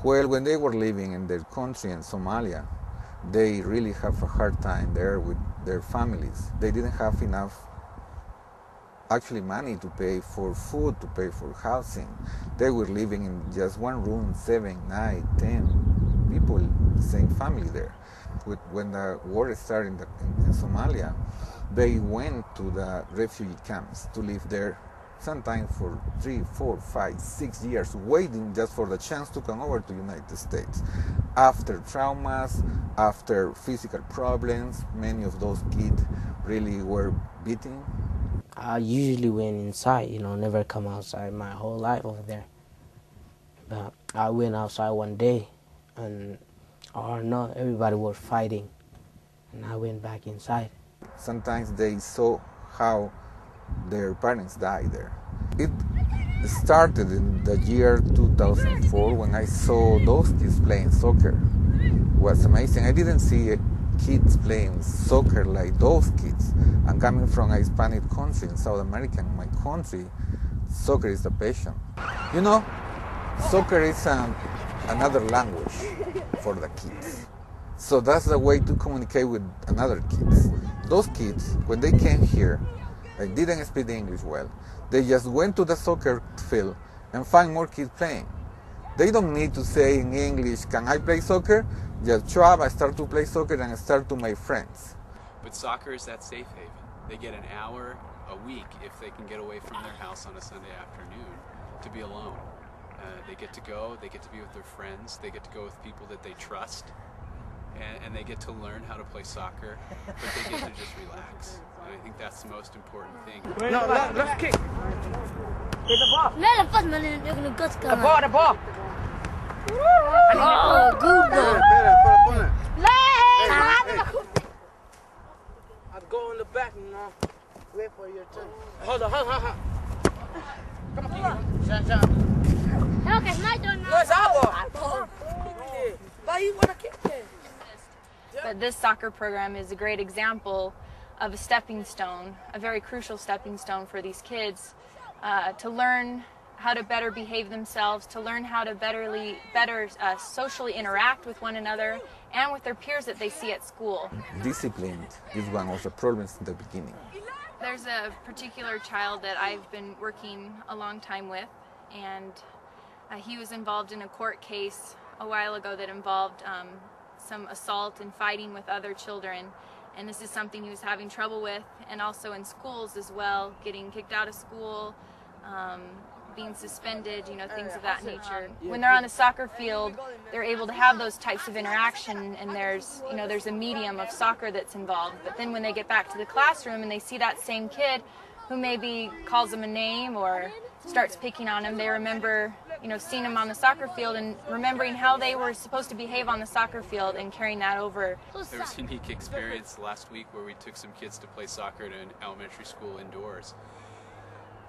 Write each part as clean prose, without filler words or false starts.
Well, when they were living in their country in Somalia, they really have a hard time there with their families. They didn't have enough actually money to pay for food, to pay for housing. They were living in just one room, 7, 9, 10 people, the same family there. When the war started in Somalia, they went to the refugee camps to live there, sometimes for 3, 4, 5, 6 years, waiting just for the chance to come over to the United States. After traumas, after physical problems, many of those kids really were beaten. I usually went inside, never come outside my whole life over there. But I went outside one day, and everybody was fighting, and I went back inside. Sometimes they saw how their parents died there. It started in the year 2004 when I saw those kids playing soccer. It was amazing. I didn't see kids playing soccer like those kids. I'm coming from a Hispanic country in South America. In my country, soccer is a passion. Soccer is another language for the kids. So that's the way to communicate with another kids. Those kids, when they came here, they didn't speak English well. They just went to the soccer field and find more kids playing. They don't need to say in English, can I play soccer? Just show up, I start to play soccer and I start to make friends. But soccer is that safe haven. They get an hour a week if they can get away from their house on a Sunday afternoon to be alone. They get to go, they get to be with their friends, they get to go with people that they trust, and they get to learn how to play soccer, but they get to just relax. And I think that's the most important thing. No, left kick. Get the ball. لا لا فاطمة نقول قص The كمان. ball, the ball. Good ball. لا I'll go in the back now. Wait for your turn. Hold on. Come on, Shut. لا كان ما يدون. Where's our ball? Why you wanna kick it? But this soccer program is a great example of a stepping stone, a very crucial stepping stone for these kids to learn how to better behave themselves, to learn how to better socially interact with one another and with their peers that they see at school. Discipline is one of the problems in the beginning. There's a particular child that I've been working a long time with, and he was involved in a court case a while ago that involved some assault and fighting with other children, and this is something he was having trouble with, and also in schools as well, getting kicked out of school, being suspended, things of that nature. When they're on the soccer field, they're able to have those types of interaction, and there's a medium of soccer that's involved. But then when they get back to the classroom and they see that same kid who maybe calls them a name or starts picking on them, they remember seeing them on the soccer field and remembering how they were supposed to behave on the soccer field and carrying that over. There was a unique experience last week where we took some kids to play soccer at an elementary school indoors.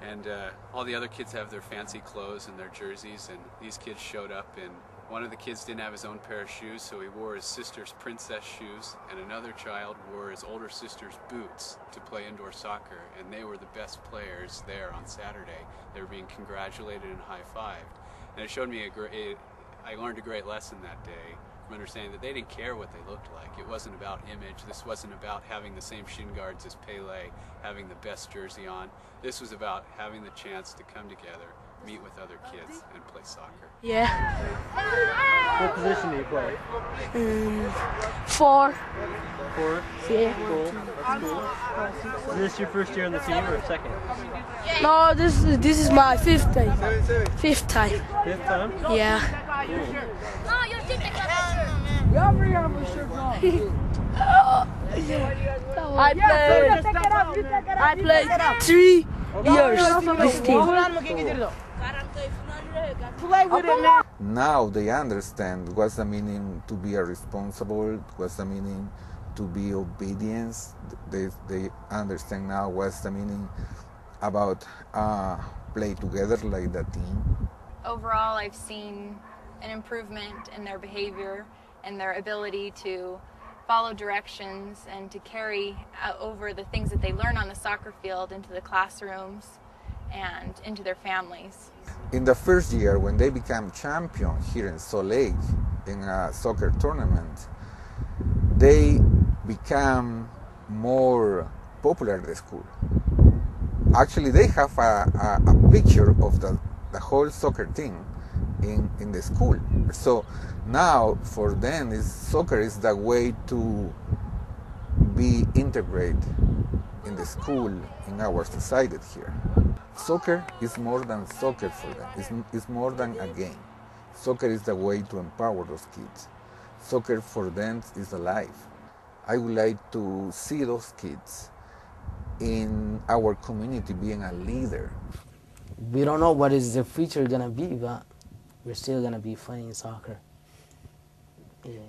And all the other kids have their fancy clothes and their jerseys, and these kids showed up, and one of the kids didn't have his own pair of shoes, so he wore his sister's princess shoes, and another child wore his older sister's boots to play indoor soccer, and they were the best players there on Saturday. They were being congratulated and high-fived. And it showed me I learned a great lesson that day from understanding that they didn't care what they looked like. It wasn't about image. This wasn't about having the same shin guards as Pele, having the best jersey on. This was about having the chance to come together, meet with other kids, and play soccer. Yeah. What position do you play? 4. 4? Yeah. Cool. That's cool. Is this your first year on the team or second? No, this is my 5th time. 5th time. 5th time? Yeah. I played 3 years this team. Now they understand what's the meaning to be a responsible, what's the meaning to be obedience. They understand now what's the meaning about play together like the team. Overall, I've seen an improvement in their behavior and their ability to follow directions and to carry over the things that they learn on the soccer field into the classrooms. and into their families. In the first year, when they became champion here in Salt Lake in a soccer tournament, they became more popular at the school. Actually, they have a picture of the whole soccer team in the school. So now for them, soccer is the way to be integrated in the school, in our society here. Soccer is more than soccer for them. It's more than a game. Soccer is the way to empower those kids. Soccer for them is a life. I would like to see those kids in our community being a leader. We don't know what is the future gonna be, but we're still gonna be playing soccer. Yeah.